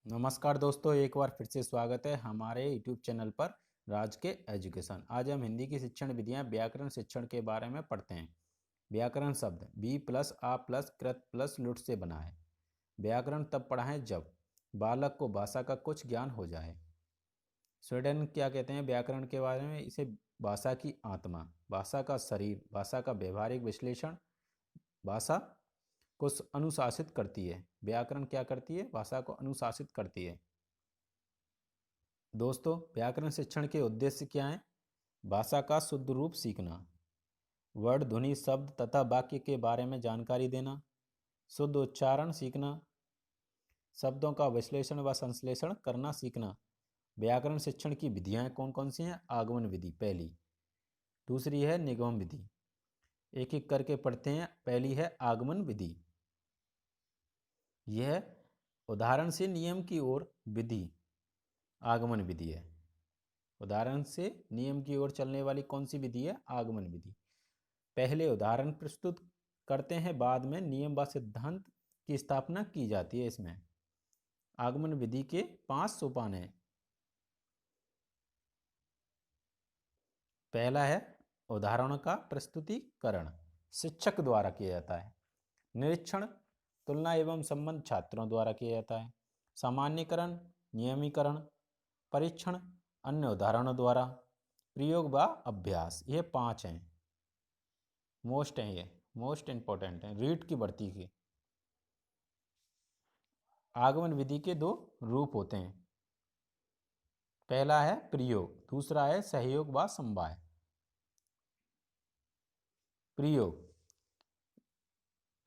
नमस्कार दोस्तों, एक बार फिर से स्वागत है हमारे YouTube चैनल पर राज के एजुकेशन। आज हम हिंदी की शिक्षण विधियां व्याकरण शिक्षण के बारे में पढ़ते हैं। व्याकरण शब्द बी प्लस आ प्लस कृत प्लस लुट से बना है। व्याकरण तब पढ़ाएं जब बालक को भाषा का कुछ ज्ञान हो जाए। स्वीडन क्या कहते हैं व्याकरण के बारे में? इसे भाषा की आत्मा, भाषा का शरीर, भाषा का व्यवहारिक विश्लेषण, भाषा को अनुशासित करती है। व्याकरण क्या करती है? भाषा को अनुशासित करती है। दोस्तों, व्याकरण शिक्षण के उद्देश्य क्या हैं? भाषा का शुद्ध रूप सीखना, वर्ण, ध्वनि, शब्द तथा वाक्य के बारे में जानकारी देना, शुद्ध उच्चारण सीखना, शब्दों का विश्लेषण व संश्लेषण करना सीखना। व्याकरण शिक्षण की विधियां कौन कौन सी हैं? आगमन विधि पहली, दूसरी है निगम विधि। एक एक करके पढ़ते हैं। पहली है आगमन विधि। यह उदाहरण से नियम की ओर विधि आगमन विधि है। उदाहरण से नियम की ओर चलने वाली कौन सी विधि है? आगमन विधि। पहले उदाहरण प्रस्तुत करते हैं, बाद में नियम व सिद्धांत की स्थापना की जाती है। इसमें आगमन विधि के 5 सोपान हैं। पहला है उदाहरणों का प्रस्तुतिकरण, शिक्षक द्वारा किया जाता है। निरीक्षण, तुलना एवं संबंध छात्रों द्वारा किया जाता है। सामान्यकरण, नियमीकरण, परीक्षण अन्य उदाहरणों द्वारा, प्रयोग व अभ्यास। ये 5 हैं, मोस्ट हैं, ये मोस्ट इंपॉर्टेंट हैं रीट की भर्ती की। आगमन विधि के 2 रूप होते हैं। पहला है प्रयोग, दूसरा है सहयोग व समवाय। प्रयोग,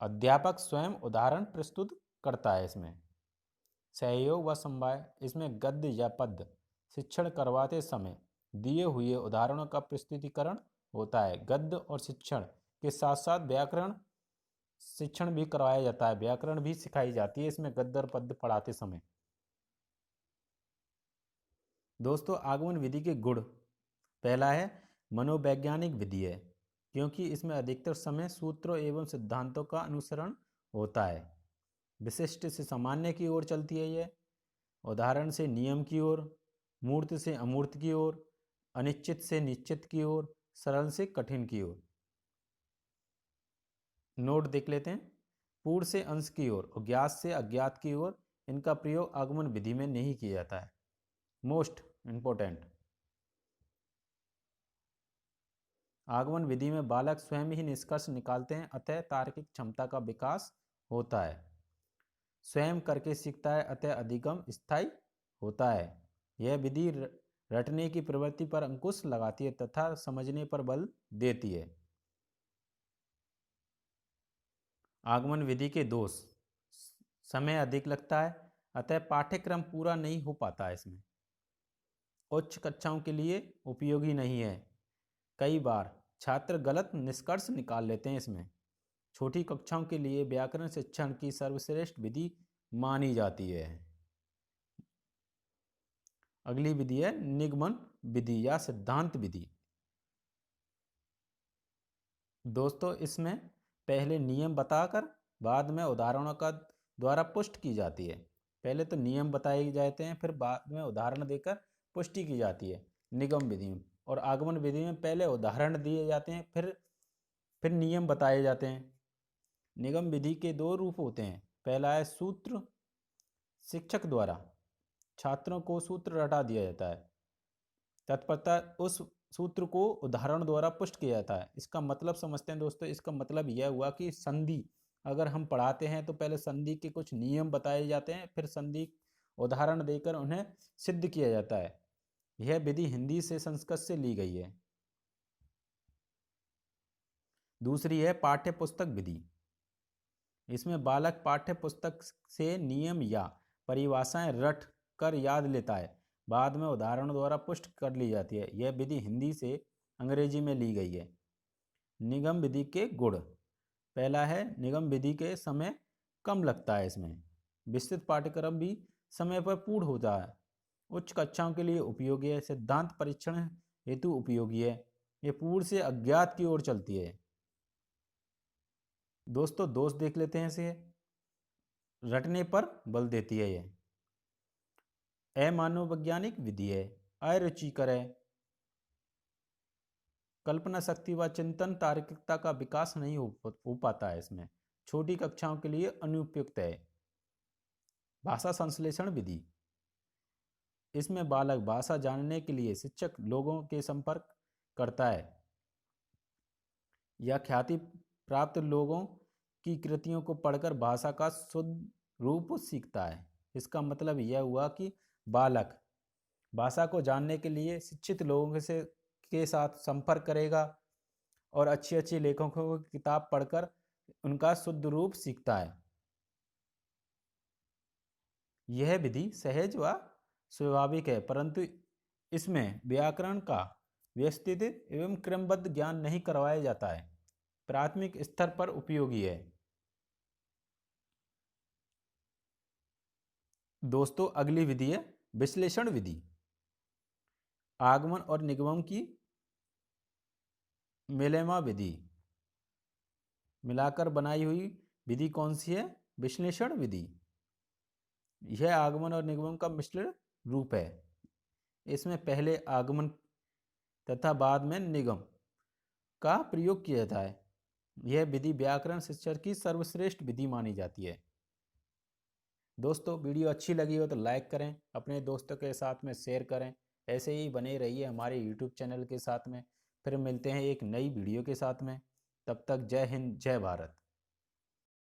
अध्यापक स्वयं उदाहरण प्रस्तुत करता है इसमें। सहयोग व समवाय, इसमें गद्य या पद्य शिक्षण करवाते समय दिए हुए उदाहरणों का प्रस्तुतिकरण होता है। गद्य और शिक्षण के साथ साथ व्याकरण शिक्षण भी करवाया जाता है, व्याकरण भी सिखाई जाती है इसमें गद्य और पद्य पढ़ाते समय। दोस्तों, आगमन विधि के गुण, पहला है मनोवैज्ञानिक विधि है, क्योंकि इसमें अधिकतर समय सूत्रों एवं सिद्धांतों का अनुसरण होता है। विशिष्ट से सामान्य की ओर चलती है यह, उदाहरण से नियम की ओर, मूर्त से अमूर्त की ओर, अनिश्चित से निश्चित की ओर, सरल से कठिन की ओर। नोट देख लेते हैं। पूर्ण से अंश की ओर और ज्ञात से अज्ञात की ओर, इनका प्रयोग आगमन विधि में नहीं किया जाता है। मोस्ट इंपॉर्टेंट, आगमन विधि में बालक स्वयं ही निष्कर्ष निकालते हैं, अतः तार्किक क्षमता का विकास होता है। स्वयं करके सीखता है, अतः अधिगम स्थायी होता है। यह विधि रटने की प्रवृत्ति पर अंकुश लगाती है तथा समझने पर बल देती है। आगमन विधि के दोष, समय अधिक लगता है, अतः पाठ्यक्रम पूरा नहीं हो पाता है इसमें। उच्च कक्षाओं के लिए उपयोगी नहीं है, कई बार छात्र गलत निष्कर्ष निकाल लेते हैं इसमें। छोटी कक्षाओं के लिए व्याकरण शिक्षण की सर्वश्रेष्ठ विधि मानी जाती है। अगली विधि है निगमन विधि या सिद्धांत विधि। दोस्तों, इसमें पहले नियम बताकर बाद में उदाहरणों का द्वारा पुष्ट की जाती है। पहले तो नियम बताए जाते हैं, फिर बाद में उदाहरण देकर पुष्टि की जाती है निगम विधि में। और आगमन विधि में पहले उदाहरण दिए जाते हैं, फिर नियम बताए जाते हैं। निगम विधि के 2 रूप होते हैं। पहला है सूत्र, शिक्षक द्वारा छात्रों को सूत्र रटा दिया जाता है, तत्पश्चात उस सूत्र को उदाहरण द्वारा पुष्ट किया जाता है। इसका मतलब समझते हैं दोस्तों। इसका मतलब यह हुआ कि संधि अगर हम पढ़ाते हैं तो पहले संधि के कुछ नियम बताए जाते हैं, फिर संधि उदाहरण देकर उन्हें सिद्ध किया जाता है। यह विधि हिंदी से संस्कृत से ली गई है। दूसरी है पाठ्य पुस्तक विधि। इसमें बालक पाठ्य पुस्तक से नियम या परिभाषाएं रट कर याद लेता है, बाद में उदाहरण द्वारा पुष्ट कर ली जाती है। यह विधि हिंदी से अंग्रेजी में ली गई है। निगम विधि के गुण, पहला है निगम विधि के समय कम लगता है, इसमें विस्तृत पाठ्यक्रम भी समय पर पूर्ण होता है, उच्च कक्षाओं के लिए उपयोगी है, सिद्धांत परीक्षण हेतु उपयोगी है, ये पूर्ण से अज्ञात की ओर चलती है। दोस्तों, दोष देख लेते हैं इसे। रटने पर बल देती है यह। अमानवैज्ञानिक विधि है, अरुचिकर है, कल्पना शक्ति व चिंतन तार्किकता का विकास नहीं हो पाता है इसमें, छोटी कक्षाओं के लिए अनुपयुक्त है। भाषा संश्लेषण विधि, इसमें बालक भाषा जानने के लिए शिक्षक लोगों के संपर्क करता है या ख्याति प्राप्त लोगों की कृतियों को पढ़कर भाषा का शुद्ध रूप सीखता है। इसका मतलब यह हुआ कि बालक भाषा को जानने के लिए शिक्षित लोगों के साथ संपर्क करेगा और अच्छी अच्छी लेखकों की किताब पढ़कर उनका शुद्ध रूप सीखता है। यह विधि सहज व स्वाभाविक है, परंतु इसमें व्याकरण का व्यवस्थित एवं क्रमबद्ध ज्ञान नहीं करवाया जाता है, प्राथमिक स्तर पर उपयोगी है। दोस्तों अगली विधि है विश्लेषण विधि। आगमन और निगमन की मिलेमा विधि मिलाकर बनाई हुई विधि कौन सी है? विश्लेषण विधि। यह आगमन और निगमन का मिश्रण रूप है। इसमें पहले आगमन तथा बाद में निगम का प्रयोग किया जाता है। यह विधि व्याकरण शिक्षा की सर्वश्रेष्ठ विधि मानी जाती है। दोस्तों वीडियो अच्छी लगी हो तो लाइक करें, अपने दोस्तों के साथ में शेयर करें, ऐसे ही बने रहिए हमारे यूट्यूब चैनल के साथ में। फिर मिलते हैं एक नई वीडियो के साथ में, तब तक जय हिंद जय भारत।